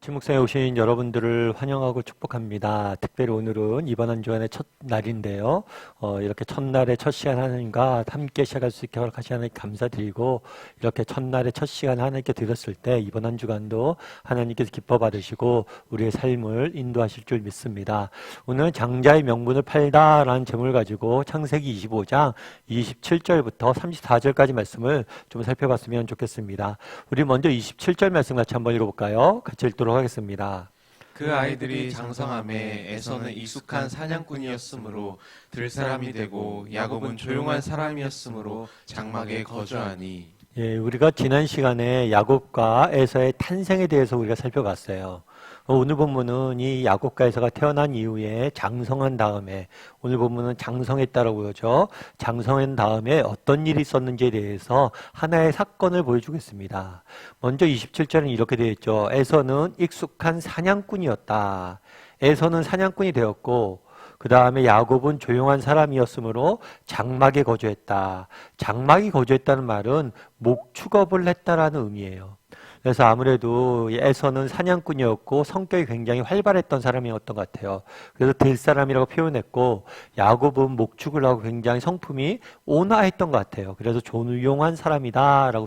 침묵상에 오신 여러분들을 환영하고 축복합니다. 특별히 오늘은 이번 한 주간의 첫 날인데요. 이렇게 첫날의 첫 시간 하나님과 함께 시작할 수 있게 허락하신 하나님께 감사드리고, 이렇게 첫날의 첫 시간 하나님께 드렸을 때 이번 한 주간도 하나님께서 기뻐 받으시고 우리의 삶을 인도하실 줄 믿습니다. 오늘 장자의 명분을 팔다라는 제목을 가지고 창세기 25장 27절부터 34절까지 말씀을 좀 살펴봤으면 좋겠습니다. 우리 먼저 27절 말씀 같이 한번 읽어볼까요? 같이 읽도록 하겠습니다. 그 아이들이 장성함에 에서는 익숙한 사냥꾼이었으므로 들사람이 되고 야곱은 조용한 사람이었으므로 장막에 거주하니. 예, 우리가 지난 시간에 야곱과 에서의 탄생에 대해서 우리가 살펴봤어요. 오늘 본문은 이 야곱과 에서가 태어난 이후에 장성한 다음에, 오늘 본문은 장성했다라고 그러죠. 장성한 다음에 어떤 일이 있었는지에 대해서 하나의 사건을 보여주겠습니다. 먼저 27절은 이렇게 되어 있죠. 에서는 익숙한 사냥꾼이었다. 에서는 사냥꾼이 되었고, 그 다음에 야곱은 조용한 사람이었으므로 장막에 거주했다. 장막이 거주했다는 말은 목축업을 했다라는 의미예요. 그래서 아무래도 에서는 사냥꾼이었고 성격이 굉장히 활발했던 사람이었던 것 같아요. 그래서 들사람이라고 표현했고, 야곱은 목축을 하고 굉장히 성품이 온화했던 것 같아요. 그래서 조용한 사람이다라고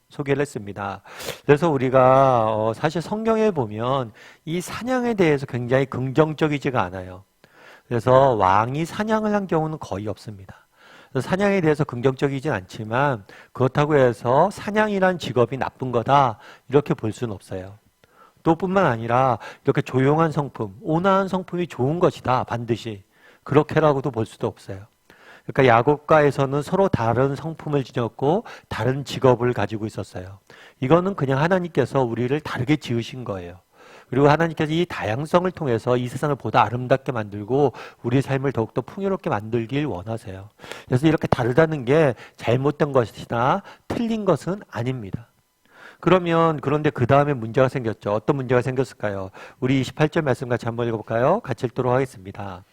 소개를 했습니다. 그래서 우리가 사실 성경에 보면 이 사냥에 대해서 굉장히 긍정적이지가 않아요. 그래서 왕이 사냥을 한 경우는 거의 없습니다. 사냥에 대해서 긍정적이진 않지만 그렇다고 해서 사냥이란 직업이 나쁜 거다 이렇게 볼 수는 없어요. 또 뿐만 아니라 이렇게 조용한 성품, 온화한 성품이 좋은 것이다 반드시 그렇게라고도 볼 수도 없어요. 그러니까 야곱과 에서는 서로 다른 성품을 지녔고 다른 직업을 가지고 있었어요. 이거는 그냥 하나님께서 우리를 다르게 지으신 거예요. 그리고 하나님께서 이 다양성을 통해서 이 세상을 보다 아름답게 만들고 우리의 삶을 더욱더 풍요롭게 만들길 원하세요. 그래서 이렇게 다르다는 게 잘못된 것이나 틀린 것은 아닙니다. 그런데 그 다음에 문제가 생겼죠. 어떤 문제가 생겼을까요? 우리 28절 말씀 같이 한번 읽어볼까요? 같이 읽도록 하겠습니다.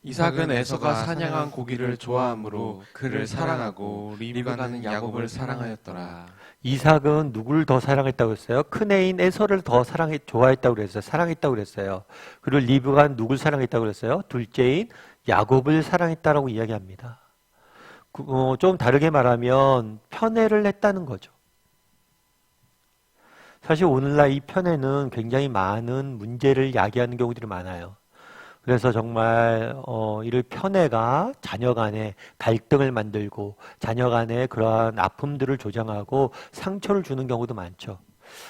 이삭은 에서가 사냥한 고기를 좋아하므로 그를 사랑하고 리브가는 야곱을 사랑하였더라. 이삭은 누구를 더 사랑했다고 했어요? 큰애인 에서를 더 좋아했다고 그랬어요. 사랑했다고 그랬어요. 그리고 리브가는 누굴 사랑했다고 그랬어요? 둘째인 야곱을 사랑했다라고 이야기합니다. 좀 다르게 말하면 편애를 했다는 거죠. 사실 오늘날 이 편애는 굉장히 많은 문제를 야기하는 경우들이 많아요. 그래서 정말 이를 편애가 자녀 간에 갈등을 만들고 자녀 간에 그러한 아픔들을 조장하고 상처를 주는 경우도 많죠.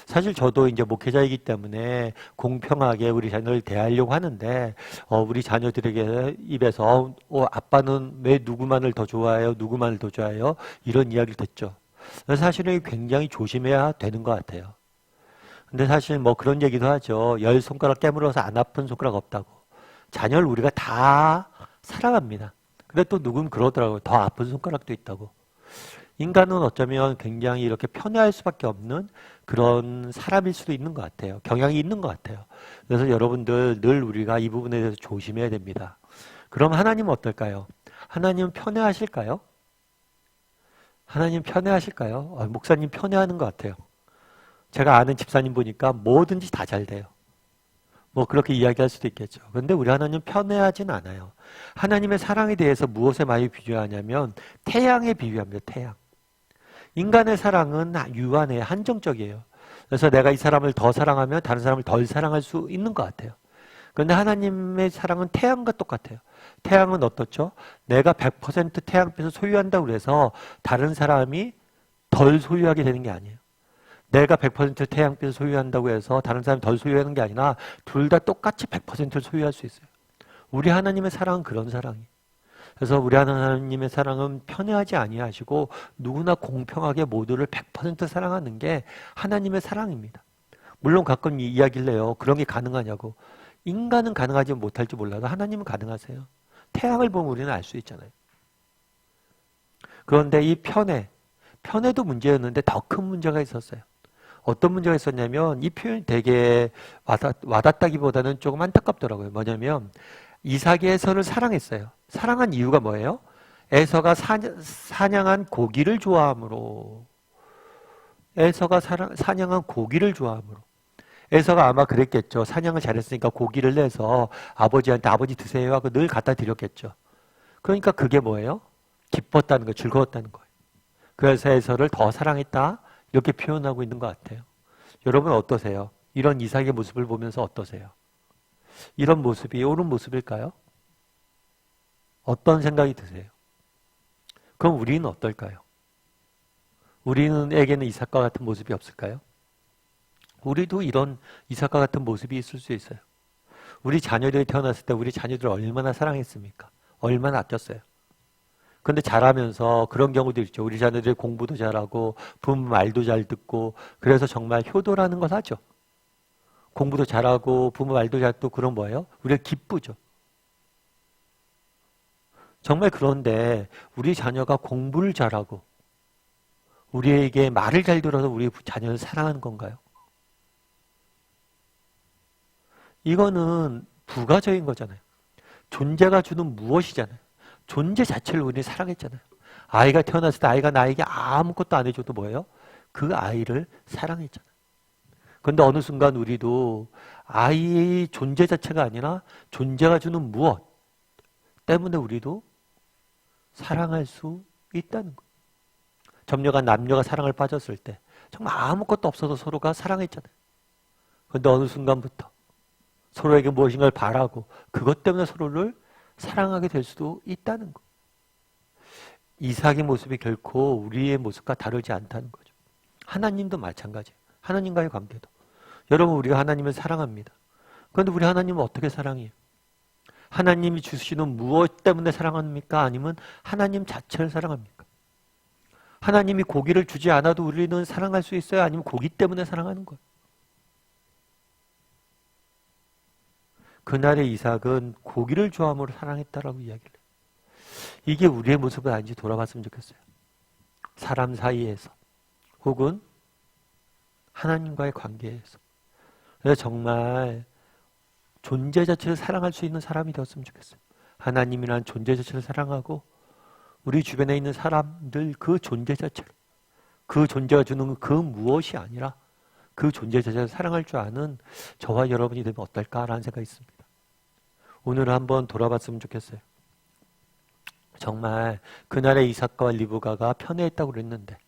사실 저도 이제 목회자이기 때문에 공평하게 우리 자녀를 대하려고 하는데 우리 자녀들에게 입에서 아빠는 왜 누구만을 더 좋아해요? 누구만을 더 좋아해요? 이런 이야기를 듣죠. 사실은 굉장히 조심해야 되는 것 같아요. 근데 사실 뭐 그런 얘기도 하죠. 10손가락 깨물어서 안 아픈 손가락 없다고. 자녀를 우리가 다 사랑합니다. 근데 또 누군 그러더라고요. 더 아픈 손가락도 있다고. 인간은 어쩌면 굉장히 이렇게 편애할 수밖에 없는 그런 사람일 수도 있는 것 같아요. 경향이 있는 것 같아요. 그래서 여러분들 늘 우리가 이 부분에 대해서 조심해야 됩니다. 그럼 하나님은 어떨까요? 하나님은 편애하실까요? 하나님 편애하실까요? 목사님 편애하는 것 같아요. 제가 아는 집사님 보니까 뭐든지 다 잘 돼요. 뭐 그렇게 이야기할 수도 있겠죠. 그런데 우리 하나님 편애하진 않아요. 하나님의 사랑에 대해서 무엇에 많이 비유하냐면 태양에 비유합니다. 태양. 인간의 사랑은 유한해요. 한정적이에요. 그래서 내가 이 사람을 더 사랑하면 다른 사람을 덜 사랑할 수 있는 것 같아요. 그런데 하나님의 사랑은 태양과 똑같아요. 태양은 어떻죠? 내가 100% 태양빛을 소유한다고 해서 다른 사람이 덜 소유하게 되는 게 아니에요. 내가 100% 태양빛을 소유한다고 해서 다른 사람이 덜 소유하는 게 아니라 둘 다 똑같이 100%를 소유할 수 있어요. 우리 하나님의 사랑은 그런 사랑이에요. 그래서 우리 하나님의 사랑은 편애하지 아니하시고 누구나 공평하게 모두를 100% 사랑하는 게 하나님의 사랑입니다. 물론 가끔 이야기를 해요. 그런 게 가능하냐고. 인간은 가능하지 못할지 몰라도 하나님은 가능하세요. 태양을 보면 우리는 알 수 있잖아요. 그런데 이 편애도 문제였는데 더 큰 문제가 있었어요. 어떤 문제가 있었냐면 이 표현이 되게 와닿다기보다는 조금 안타깝더라고요. 뭐냐면 이삭이 에서를 사랑했어요. 사랑한 이유가 뭐예요? 에서가 사냥한 고기를 좋아함으로. 에서가 사냥한 고기를 좋아함으로. 에서가 아마 그랬겠죠. 사냥을 잘했으니까 고기를 내서 아버지한테 아버지 드세요 하고 늘 갖다 드렸겠죠. 그러니까 그게 뭐예요? 기뻤다는 거, 즐거웠다는 거예요. 그래서 에서를 더 사랑했다 이렇게 표현하고 있는 것 같아요. 여러분 어떠세요? 이런 이삭의 모습을 보면서 어떠세요? 이런 모습이 옳은 모습일까요? 어떤 생각이 드세요? 그럼 우리는 어떨까요? 우리에게는 이삭과 같은 모습이 없을까요? 우리도 이런 이삭과 같은 모습이 있을 수 있어요. 우리 자녀들이 태어났을 때 우리 자녀들을 얼마나 사랑했습니까? 얼마나 아꼈어요. 그런데 자라면서 그런 경우도 있죠. 우리 자녀들이 공부도 잘하고 부모 말도 잘 듣고 그래서 정말 효도라는 걸 하죠. 공부도 잘하고 부모 말도 잘 듣고 그런 뭐예요? 우리가 기쁘죠. 정말 그런데 우리 자녀가 공부를 잘하고 우리에게 말을 잘 들어서 우리 자녀를 사랑하는 건가요? 이거는 부가적인 거잖아요. 존재가 주는 무엇이잖아요. 존재 자체를 우리는 사랑했잖아요. 아이가 태어났을 때 아이가 나에게 아무것도 안 해줘도 뭐예요? 그 아이를 사랑했잖아요. 그런데 어느 순간 우리도 아이의 존재 자체가 아니라 존재가 주는 무엇 때문에 우리도 사랑할 수 있다는 거예요. 점녀가 남녀가 사랑을 빠졌을 때 정말 아무것도 없어서 서로가 사랑했잖아요. 그런데 어느 순간부터 서로에게 무엇인가를 바라고 그것 때문에 서로를 사랑하게 될 수도 있다는 거. 이삭의 모습이 결코 우리의 모습과 다르지 않다는 거죠. 하나님도 마찬가지예요. 하나님과의 관계도. 여러분 우리가 하나님을 사랑합니다. 그런데 우리 하나님은 어떻게 사랑해요? 하나님이 주시는 무엇 때문에 사랑합니까? 아니면 하나님 자체를 사랑합니까? 하나님이 고기를 주지 않아도 우리는 사랑할 수 있어요? 아니면 고기 때문에 사랑하는 거예요? 그날의 이삭은 고기를 좋아함으로 사랑했다라고 이야기를 해요. 이게 우리의 모습은 아닌지 돌아봤으면 좋겠어요. 사람 사이에서 혹은 하나님과의 관계에서. 그래서 정말 존재 자체를 사랑할 수 있는 사람이 되었으면 좋겠어요. 하나님이라는 존재 자체를 사랑하고 우리 주변에 있는 사람들 그 존재 자체를 그 존재가 주는 그 무엇이 아니라 그 존재 자체를 사랑할 줄 아는 저와 여러분이 되면 어떨까라는 생각이 있습니다. 오늘 한번 돌아봤으면 좋겠어요. 정말 그날의 이삭과 리브가가 편애했다고 그랬는데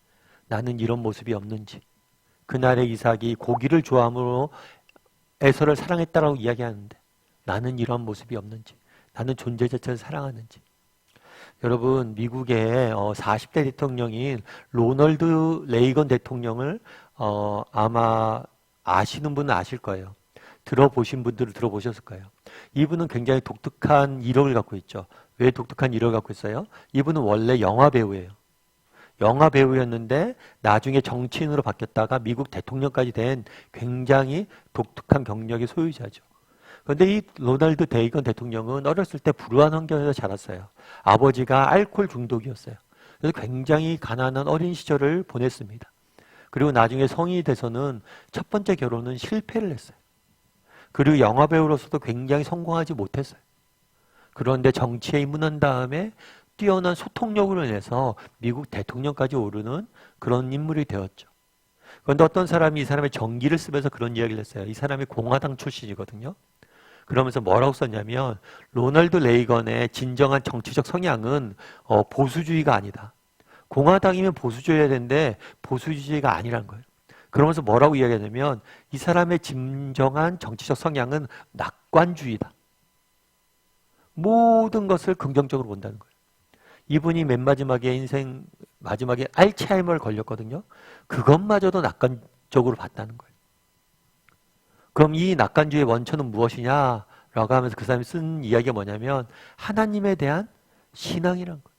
나는 이런 모습이 없는지, 그날의 이삭이 고기를 좋아함으로 에서를 사랑했다라고 이야기하는데 나는 이런 모습이 없는지, 나는 존재 자체를 사랑하는지. 여러분 미국의 40대 대통령인 로널드 레이건 대통령을 아마 아시는 분은 아실 거예요. 들어보신 분들은 들어보셨을 거예요. 이분은 굉장히 독특한 이력을 갖고 있죠. 왜 독특한 이력을 갖고 있어요? 이분은 원래 영화 배우예요. 영화 배우였는데 나중에 정치인으로 바뀌었다가 미국 대통령까지 된 굉장히 독특한 경력의 소유자죠. 그런데 이 로널드 레이건 대통령은 어렸을 때 불우한 환경에서 자랐어요. 아버지가 알코올 중독이었어요. 그래서 굉장히 가난한 어린 시절을 보냈습니다. 그리고 나중에 성인이 돼서는 첫 번째 결혼은 실패를 했어요. 그리고 영화 배우로서도 굉장히 성공하지 못했어요. 그런데 정치에 입문한 다음에 뛰어난 소통력으로 인해서 미국 대통령까지 오르는 그런 인물이 되었죠. 그런데 어떤 사람이 이 사람의 전기를 쓰면서 그런 이야기를 했어요. 이 사람이 공화당 출신이거든요. 그러면서 뭐라고 썼냐면 로널드 레이건의 진정한 정치적 성향은 보수주의가 아니다. 공화당이면 보수주의여야 되는데 보수주의가 아니란 거예요. 그러면서 뭐라고 이야기하냐면 이 사람의 진정한 정치적 성향은 낙관주의다. 모든 것을 긍정적으로 본다는 거예요. 이분이 맨 마지막에 인생 마지막에 알츠하이머를 걸렸거든요. 그것마저도 낙관적으로 봤다는 거예요. 그럼 이 낙관주의의 원천은 무엇이냐라고 하면서 그 사람이 쓴 이야기가 뭐냐면 하나님에 대한 신앙이란 거예요.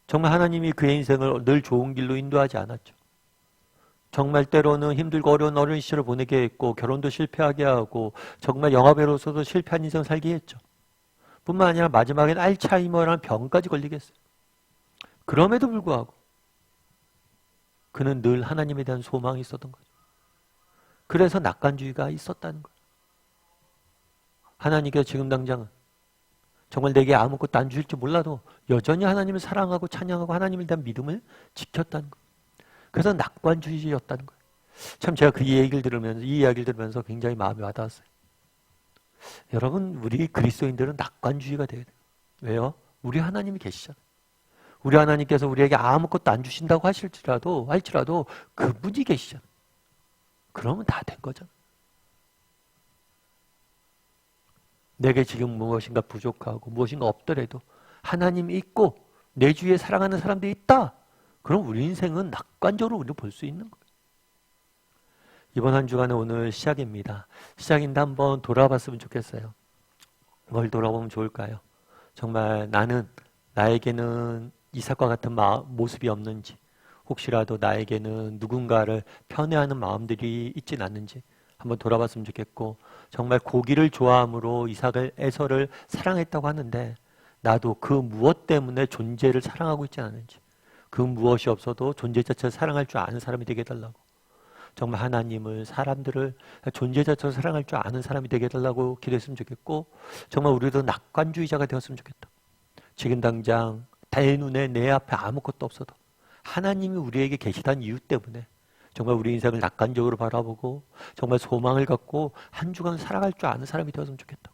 정말 하나님이 그의 인생을 늘 좋은 길로 인도하지 않았죠. 정말 때로는 힘들고 어려운 어린 시절을 보내게 했고 결혼도 실패하게 하고 정말 영화배우로서도 실패한 인생을 살게 했죠. 뿐만 아니라 마지막엔 알츠하이머라는 병까지 걸리게 했어요. 그럼에도 불구하고 그는 늘 하나님에 대한 소망이 있었던 거죠. 그래서 낙관주의가 있었다는 거예요. 하나님께서 지금 당장은 정말 내게 아무것도 안 주실지 몰라도 여전히 하나님을 사랑하고 찬양하고 하나님에 대한 믿음을 지켰다는 거예요. 그래서 낙관주의였다는 거예요. 참 제가 그 얘기를 들으면서 이 이야기를 들으면서 굉장히 마음이 와닿았어요. 여러분, 우리 그리스도인들은 낙관주의가 돼야 돼요. 왜요? 우리 하나님이 계시잖아요. 우리 하나님께서 우리에게 아무것도 안 주신다고 할지라도 그분이 계시잖아요. 그러면 다 된 거잖아요. 내게 지금 무엇인가 부족하고 무엇인가 없더라도 하나님이 있고 내 주위에 사랑하는 사람들이 있다. 그럼 우리 인생은 낙관적으로 우리를 볼 수 있는 거예요. 이번 한 주간은 오늘 시작입니다. 시작인데 한번 돌아봤으면 좋겠어요. 뭘 돌아보면 좋을까요? 정말 나에게는 이삭과 같은 모습이 없는지, 혹시라도 나에게는 누군가를 편애하는 마음들이 있진 않는지 한번 돌아봤으면 좋겠고, 정말 고기를 좋아함으로 에서를 사랑했다고 하는데 나도 그 무엇 때문에 존재를 사랑하고 있지 않은지, 그 무엇이 없어도 존재 자체를 사랑할 줄 아는 사람이 되게 해달라고, 정말 하나님을, 사람들을 존재 자체로 사랑할 줄 아는 사람이 되게 해달라고 기도했으면 좋겠고, 정말 우리도 낙관주의자가 되었으면 좋겠다. 지금 당장 내 눈에 내 앞에 아무것도 없어도 하나님이 우리에게 계시다는 이유 때문에 정말 우리 인생을 낙관적으로 바라보고 정말 소망을 갖고 한 주간 살아갈 줄 아는 사람이 되었으면 좋겠다.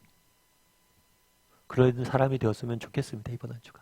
그런 사람이 되었으면 좋겠습니다. 이번 한 주간.